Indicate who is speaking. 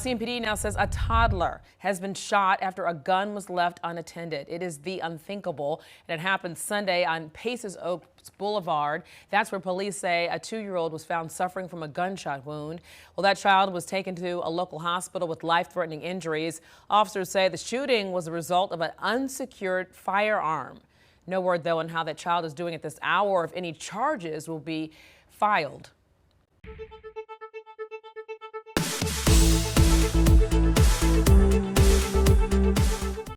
Speaker 1: CMPD now says a toddler has been shot after a gun was left unattended. It is the unthinkable, and it happened Sunday on Paces Oaks Blvd. That's where police say a 2-year-old was found suffering from a gunshot wound. Well, that child was taken to a local hospital with life-threatening injuries. Officers say the shooting was a result of an unsecured firearm. No word, though, on how that child is doing at this hour or if any charges will be filed.